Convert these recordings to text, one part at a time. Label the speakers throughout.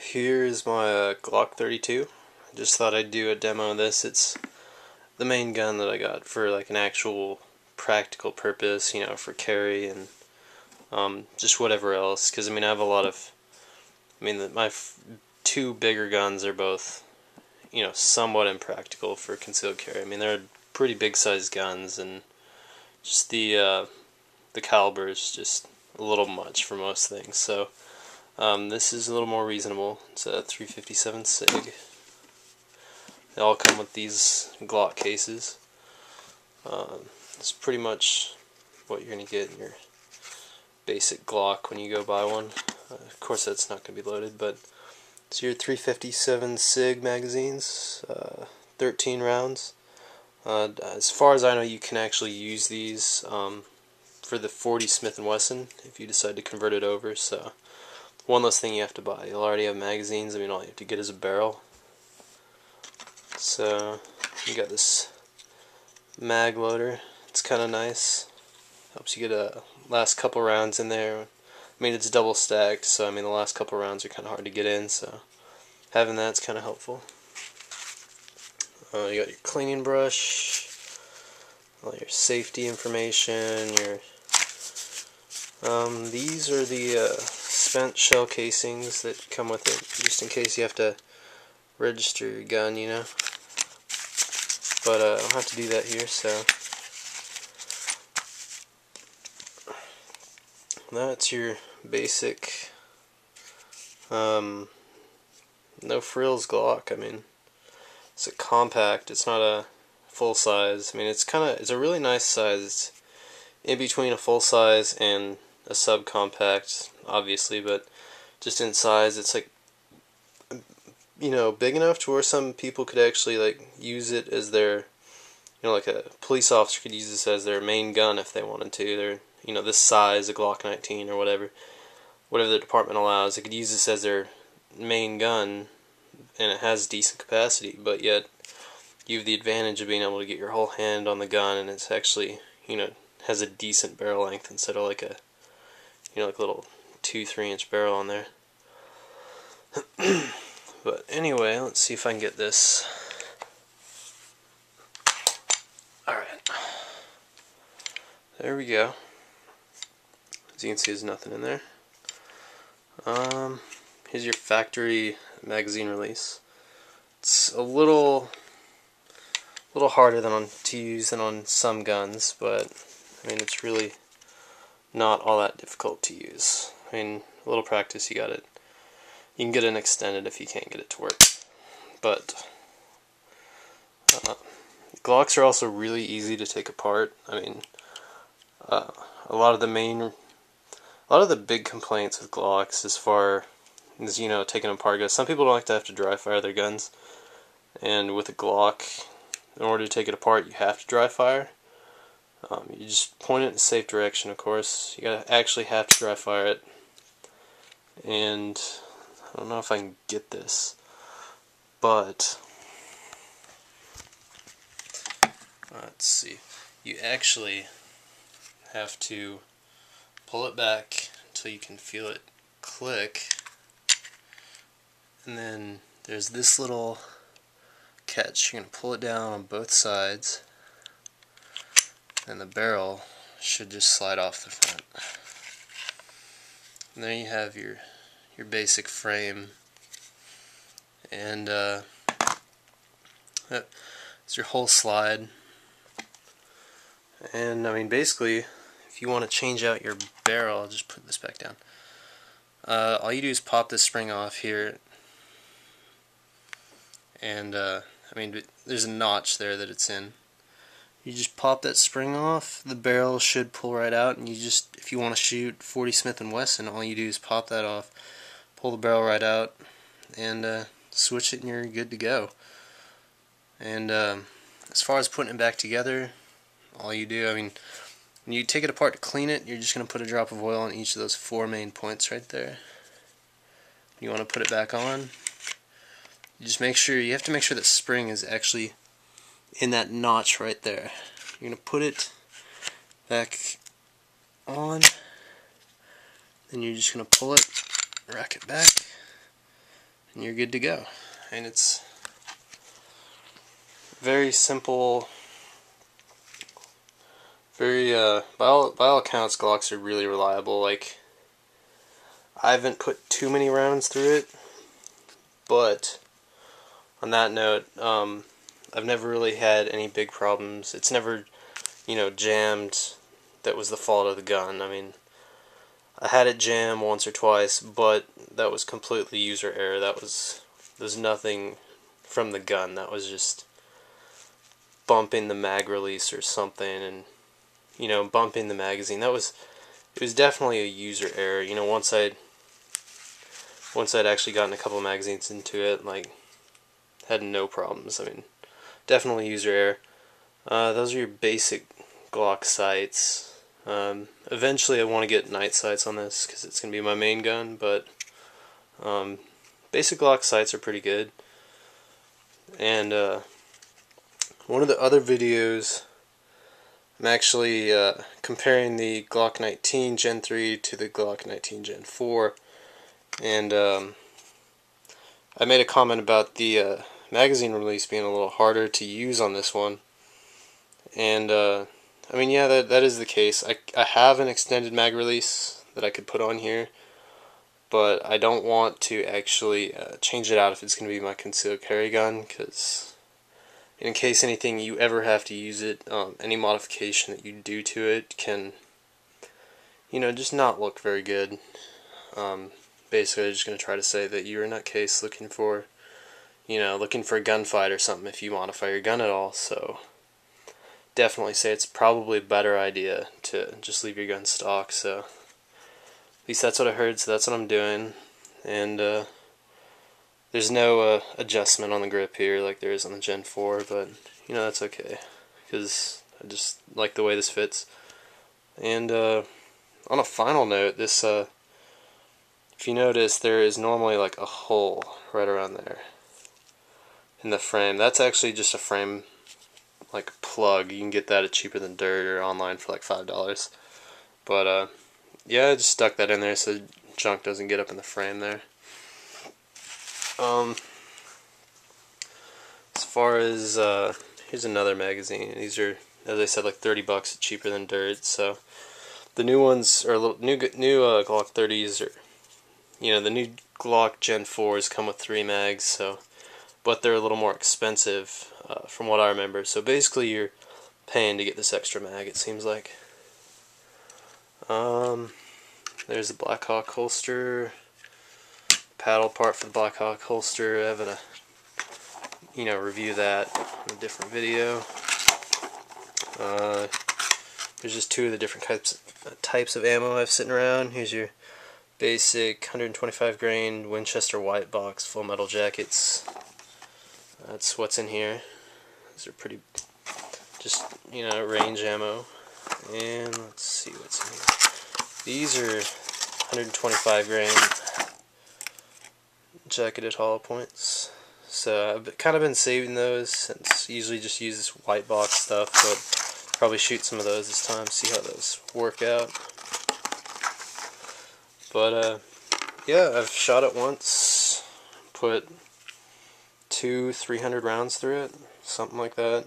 Speaker 1: Here's my Glock 32. I just thought I'd do a demo of this. It's the main gun that I got for like an actual practical purpose, you know, for carry and just whatever else. Because I mean, I have a lot of, my two bigger guns are both, you know, somewhat impractical for concealed carry. I mean, they're pretty big sized guns, and just the caliber is just a little much for most things. So this is a little more reasonable. It's a 357 SIG. They all come with these Glock cases. It's pretty much what you're going to get in your basic Glock when you go buy one. Of course that's not going to be loaded, but it's your 357 SIG magazines, 13 rounds. As far as I know, you can actually use these for the 40 Smith & Wesson if you decide to convert it over, so one less thing you have to buy. You'll already have magazines. I mean, all you have to get is a barrel. So you got this mag loader. It's kind of nice. Helps you get a last couple rounds in there. I mean, it's double stacked, so I mean the last couple rounds are kind of hard to get in. So having that's kind of helpful. You got your cleaning brush, all your safety information. These are the spent shell casings that come with it, just in case you have to register your gun, you know. But I don't have to do that here, so that's your basic no frills Glock. I mean, it's a compact. It's not a full size. I mean, it's a really nice size. It's in between a full size and a subcompact, obviously, but just in size, it's like, you know, big enough to where some people could actually like use it as their, you know, like a police officer could use this as their main gun if they wanted to. They're, you know, this size, a Glock 19 or whatever the department allows. They could use this as their main gun, and it has decent capacity, but yet you have the advantage of being able to get your whole hand on the gun, and it's actually, you know, has a decent barrel length instead of like a, you know, like a little 2-3 inch barrel on there. But anyway, let's see if I can get this. Alright. There we go. As you can see, there's nothing in there. Here's your factory magazine release. It's a little harder to use than on some guns, but I mean, it's really not all that difficult to use. I mean, a little practice, you got it. You can get it extended if you can't get it to work. But Glocks are also really easy to take apart. I mean, a lot of the big complaints with Glocks as far as, you know, taking them apart goes, some people don't like to have to dry fire their guns, and with a Glock, in order to take it apart, you have to dry fire. You just point it in a safe direction, of course. You gotta actually have to dry fire it. And I don't know if I can get this, but let's see. You actually have to pull it back until you can feel it click, and then there's this little catch. You're going to pull it down on both sides, and the barrel should just slide off the front. And there you have your basic frame, and that's your whole slide. And I mean, basically, if you want to change out your barrel, I'll just put this back down. All you do is pop this spring off here, and I mean, there's a notch there that it's in. You just pop that spring off, the barrel should pull right out, and you just, if you want to shoot 40 Smith & Wesson, all you do is pop that off, pull the barrel right out, and switch it, and you're good to go. And as far as putting it back together, all you do, I mean, when you take it apart to clean it, you're just going to put a drop of oil on each of those 4 main points right there. You want to put it back on, you just make sure, you have to make sure that spring is actually in that notch right there. You're going to put it back on, then you're just going to pull it, rack it back, and you're good to go. And it's very simple, very, by all accounts, Glocks are really reliable. Like, I haven't put too many rounds through it, but on that note, I've never really had any big problems. It's never, jammed that was the fault of the gun. I mean, I had it jam once or twice, but that was completely user error. There's nothing from the gun. That was just bumping the mag release or something, and bumping the magazine. It was definitely a user error. Once I'd actually gotten a couple of magazines into it, like, had no problems. I mean, definitely user error. Those are your basic Glock sights. Eventually I want to get night sights on this because it's going to be my main gun, but basic Glock sights are pretty good. And one of the other videos, I'm actually comparing the Glock 19 Gen 3 to the Glock 19 Gen 4, and I made a comment about the magazine release being a little harder to use on this one. And I mean, yeah, that is the case. I have an extended mag release that I could put on here, but I don't want to actually change it out if it's going to be my concealed carry gun, because in case anything you ever have to use it, any modification that you do to it can, just not look very good. Basically, I'm just going to try to say that you're in that case looking for a gunfight or something if you modify your gun at all. So definitely say it's probably a better idea to just leave your gun stock. So at least that's what I heard, so that's what I'm doing. And there's no adjustment on the grip here like there is on the Gen 4, but that's okay, because I just like the way this fits. And on a final note, this if you notice, there is normally like a hole right around there in the frame. That's actually just a frame, like, plug. You can get that at Cheaper Than Dirt or online for like $5. But yeah, I just stuck that in there so junk doesn't get up in the frame there. As far as here's another magazine. These are, as I said, like $30 at Cheaper Than Dirt. So the new ones are new Glock 30s, or the new Glock Gen 4s come with 3 mags. So, but they're a little more expensive from what I remember. So basically, you're paying to get this extra mag, it seems like. There's the Blackhawk holster, paddle part for the Blackhawk holster. I have a review that in a different video. There's just 2 of the different types of ammo I have sitting around. Here's your basic 125 grain Winchester white box full metal jackets. That's what's in here. These are pretty, just range ammo. And let's see what's in here. These are 125 grain jacketed hollow points. So I've kind of been saving those, since I usually just use this white box stuff, but probably shoot some of those this time, see how those work out. But yeah, I've shot it once, put 300 rounds through it, something like that.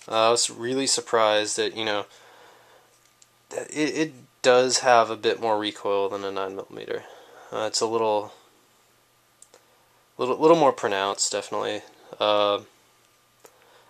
Speaker 1: I was really surprised that that it does have a bit more recoil than a 9mm. It's a little more pronounced, definitely. I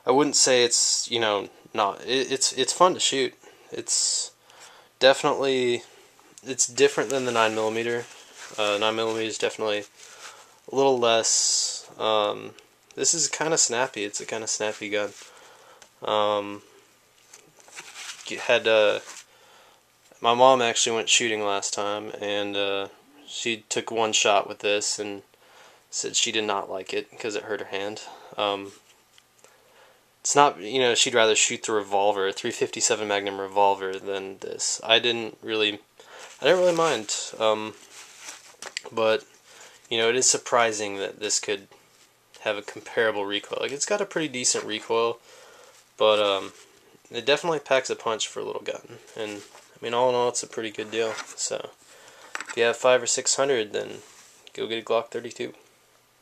Speaker 1: wouldn't say it's not. It's fun to shoot. It's definitely, it's different than the 9mm. 9mm is definitely a little less. This is kind of snappy. It's a kind of snappy gun. My mom actually went shooting last time, and she took one shot with this and said she did not like it because it hurt her hand. It's not, she'd rather shoot the revolver, a .357 Magnum revolver, than this. I didn't really mind. But it is surprising that this could have a comparable recoil. Like, it's got a pretty decent recoil, but it definitely packs a punch for a little gun. And I mean, all in all, it's a pretty good deal. So if you have 500 or 600, then go get a Glock 32.